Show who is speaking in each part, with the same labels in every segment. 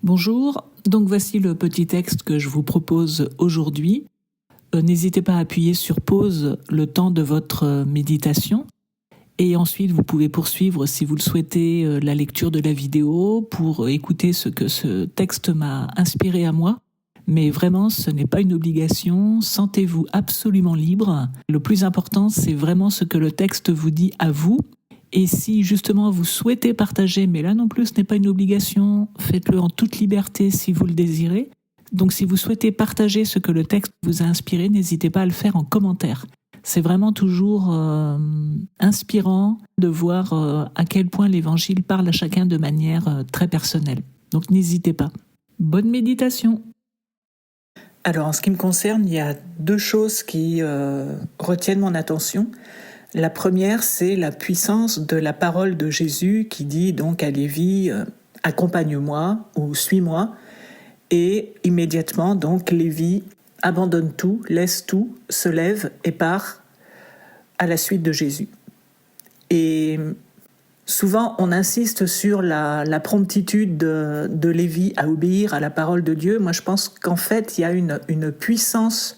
Speaker 1: Bonjour, donc voici le petit texte que je vous propose aujourd'hui. N'hésitez pas à appuyer sur pause le temps de votre méditation et ensuite vous pouvez poursuivre si vous le souhaitez la lecture de la vidéo pour écouter ce que ce texte m'a inspiré à moi. Mais vraiment, ce n'est pas une obligation, sentez-vous absolument libre. Le plus important, c'est vraiment ce que le texte vous dit à vous. Et si justement vous souhaitez partager, mais là non plus ce n'est pas une obligation, faites-le en toute liberté si vous le désirez. Donc si vous souhaitez partager ce que le texte vous a inspiré, n'hésitez pas à le faire en commentaire. C'est vraiment toujours inspirant de voir à quel point l'Évangile parle à chacun de manière très personnelle. Donc n'hésitez pas. Bonne méditation.
Speaker 2: Alors en ce qui me concerne, il y a deux choses qui retiennent mon attention. La première, c'est la puissance de la parole de Jésus qui dit donc à Lévi « Accompagne-moi » ou « Suis-moi ». Et immédiatement, donc, Lévi abandonne tout, laisse tout, se lève et part à la suite de Jésus. Et souvent, on insiste sur la promptitude de Lévi à obéir à la parole de Dieu. Moi, je pense qu'en fait, il y a une puissance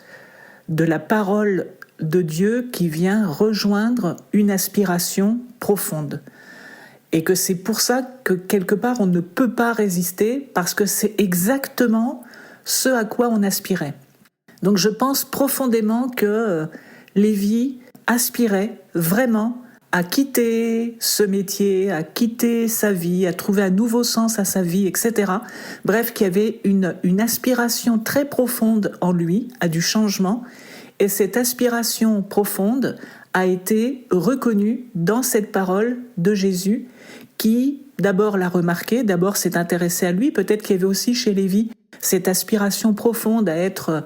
Speaker 2: de la parole de Dieu qui vient rejoindre une aspiration profonde. Et que c'est pour ça que quelque part on ne peut pas résister parce que c'est exactement ce à quoi on aspirait. Donc je pense profondément que Lévi aspirait vraiment à quitter ce métier, à quitter sa vie, à trouver un nouveau sens à sa vie, etc. Bref, qu'il y avait une aspiration très profonde en lui à du changement. Et cette aspiration profonde a été reconnue dans cette parole de Jésus qui, d'abord, l'a remarqué, d'abord s'est intéressé à lui. Peut-être qu'il y avait aussi chez Lévi cette aspiration profonde à être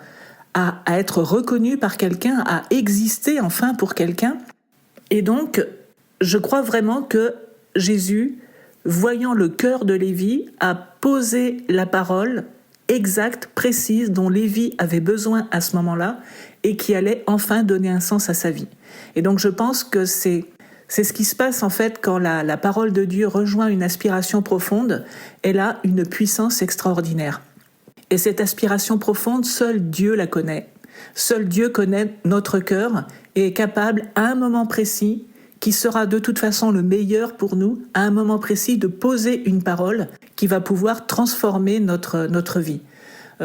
Speaker 2: reconnu par quelqu'un, à exister enfin pour quelqu'un. Et donc, je crois vraiment que Jésus, voyant le cœur de Lévi, a posé la parole exacte, précise, dont Lévi avait besoin à ce moment-là et qui allait enfin donner un sens à sa vie. Et donc je pense que c'est ce qui se passe en fait quand la parole de Dieu rejoint une aspiration profonde, elle a une puissance extraordinaire. Et cette aspiration profonde, seul Dieu la connaît. Seul Dieu connaît notre cœur et est capable à un moment précis, qui sera de toute façon le meilleur pour nous, à un moment précis de poser une parole qui va pouvoir transformer notre vie.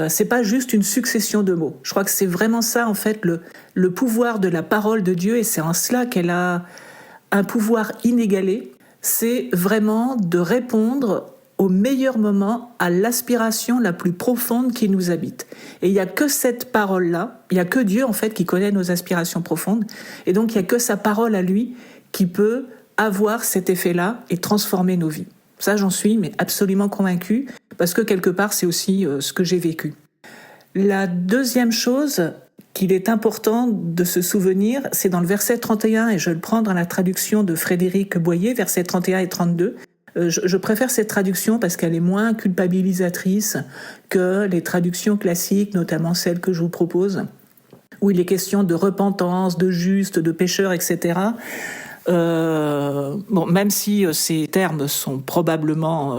Speaker 2: C'est pas juste une succession de mots. Je crois que c'est vraiment ça, en fait, le pouvoir de la parole de Dieu, et c'est en cela qu'elle a un pouvoir inégalé. C'est vraiment de répondre au meilleur moment à l'aspiration la plus profonde qui nous habite. Et il n'y a que cette parole-là, il n'y a que Dieu, en fait, qui connaît nos aspirations profondes, et donc il n'y a que sa parole à lui qui peut avoir cet effet-là et transformer nos vies. Ça, j'en suis mais absolument convaincue, parce que quelque part, c'est aussi ce que j'ai vécu. La deuxième chose qu'il est important de se souvenir, c'est dans le verset 31, et je le prends dans la traduction de Frédéric Boyer, versets 31 et 32. Je préfère cette traduction parce qu'elle est moins culpabilisatrice que les traductions classiques, notamment celles que je vous propose, où il est question de repentance, de juste, de pécheur, etc. Même si ces termes sont probablement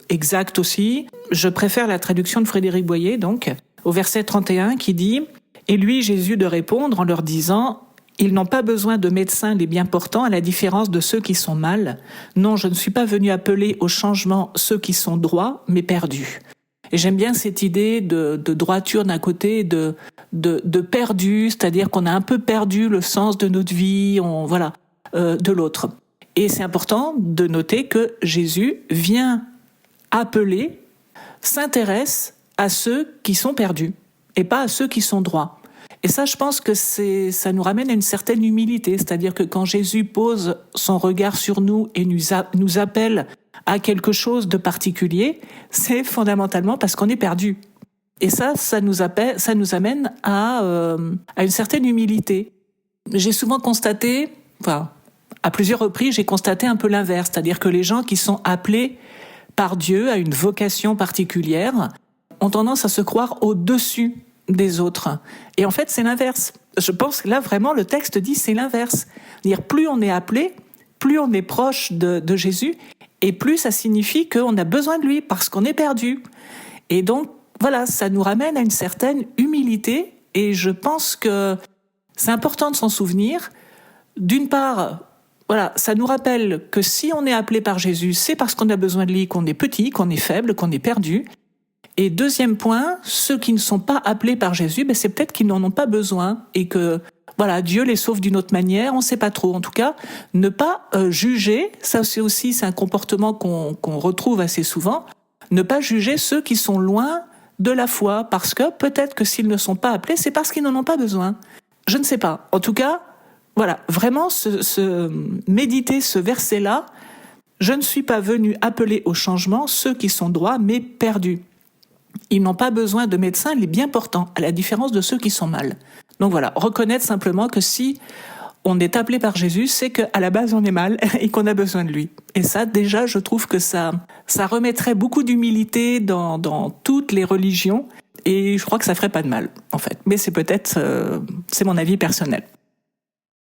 Speaker 2: exacts aussi, je préfère la traduction de Frédéric Boyer, donc, au verset 31, qui dit « Et lui, Jésus, de répondre en leur disant « Ils n'ont pas besoin de médecins les bien portants, à la différence de ceux qui sont mal. Non, je ne suis pas venu appeler au changement ceux qui sont droits, mais perdus. » Et j'aime bien cette idée de droiture d'un côté, de perdu, c'est-à-dire qu'on a un peu perdu le sens de notre vie, de l'autre. Et c'est important de noter que Jésus vient appeler, s'intéresse à ceux qui sont perdus et pas à ceux qui sont droits. Et ça, je pense que ça nous ramène à une certaine humilité, c'est-à-dire que quand Jésus pose son regard sur nous et nous appelle à quelque chose de particulier, c'est fondamentalement parce qu'on est perdu. Et ça nous amène à une certaine humilité. J'ai souvent constaté, à plusieurs reprises, j'ai constaté un peu l'inverse, c'est-à-dire que les gens qui sont appelés par Dieu à une vocation particulière ont tendance à se croire au-dessus des autres. Et en fait, c'est l'inverse. Je pense que là, vraiment, le texte dit c'est l'inverse. C'est-à-dire, plus on est appelé, plus on est proche de Jésus, et plus ça signifie qu'on a besoin de lui parce qu'on est perdu. Et donc, voilà, ça nous ramène à une certaine humilité, et je pense que c'est important de s'en souvenir. D'une part, voilà, ça nous rappelle que si on est appelé par Jésus, c'est parce qu'on a besoin de lui, qu'on est petit, qu'on est faible, qu'on est perdu. Et deuxième point, ceux qui ne sont pas appelés par Jésus, c'est peut-être qu'ils n'en ont pas besoin et que voilà, Dieu les sauve d'une autre manière, on ne sait pas trop. En tout cas, ne pas juger, ça c'est un comportement qu'on retrouve assez souvent, ne pas juger ceux qui sont loin de la foi, parce que peut-être que s'ils ne sont pas appelés, c'est parce qu'ils n'en ont pas besoin. Je ne sais pas. En tout cas, voilà, vraiment méditer ce verset-là, je ne suis pas venu appeler au changement ceux qui sont droits mais perdus. Ils n'ont pas besoin de médecins, les bien portants, à la différence de ceux qui sont mal. Donc voilà, reconnaître simplement que si on est appelé par Jésus, c'est qu'à la base on est mal et qu'on a besoin de lui. Et ça, déjà, je trouve que ça remettrait beaucoup d'humilité dans toutes les religions, et je crois que ça ferait pas de mal, en fait. Mais c'est peut-être, c'est mon avis personnel.